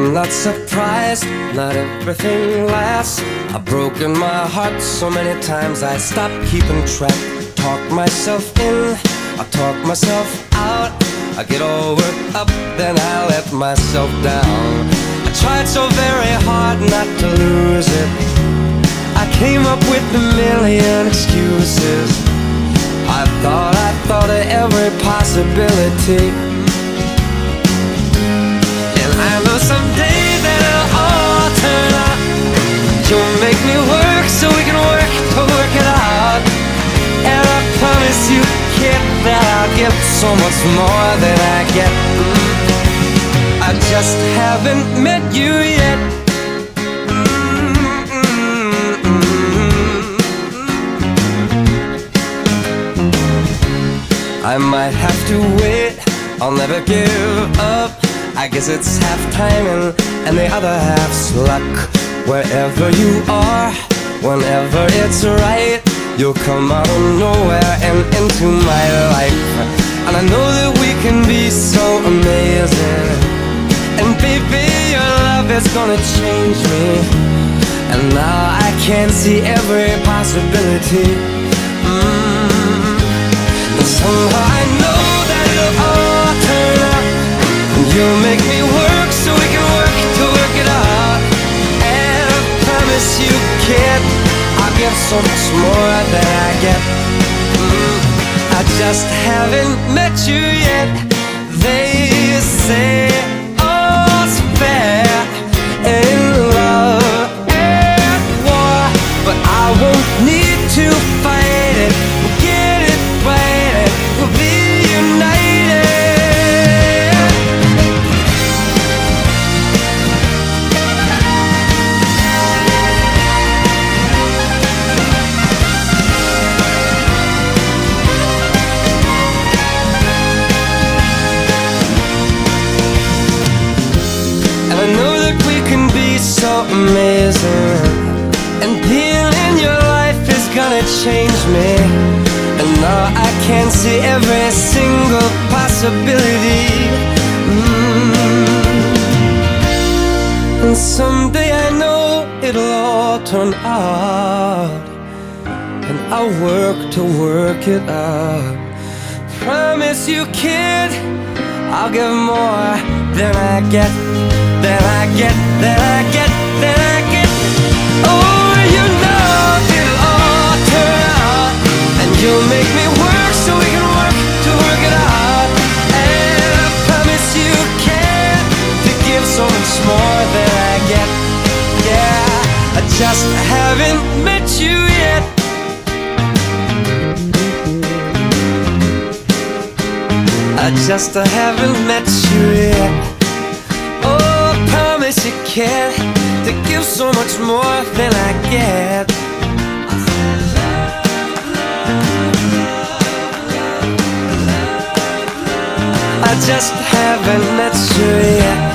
I'm not surprised, not everything lasts. I've broken my heart so many times I stopped keeping track. Talk myself in, I talk myself out. I get all worked up, then I let myself down. I tried so very hard not to lose it. I came up with a million excuses. I thought of every possibility. And I know someday that it'll all turn out. You'll make me work so we can work to work it out. And I promise you, kid, that I'll give so much more than I get. I just haven't met you yet. I might have to wait, I'll never give up. I guess it's half timing and the other half's luck. Wherever you are, whenever it's right, you'll come out of nowhere and into my life. And I know that we can be so amazing. And baby, your love is gonna change me. And now I can see every possibility. And somehow I know that it'll all turn out. And you'll make me work so we can work to work it out. And I promise you, kid, I'll give so much more than I get. I just haven't met you yet. They say all's fair in love and war, but I won't need to fight it. We'll get it right and we'll be united. And I know that we can be so amazing. And being in your life is gonna change me. And now I can see every single possibility. And someday I know it'll all turn out. And I'll work to work it out. Promise you, kid, I'll give more than I get, than I get, than I get, than I get. Oh, you know it'll all turn out. And you'll make me work so we can work to work it out. And I promise you can to give so much more than I get. Yeah, I just haven't met you yet. I just haven't met you yet. Oh, I promise you can to give so much more than I get. I just haven't met you yet.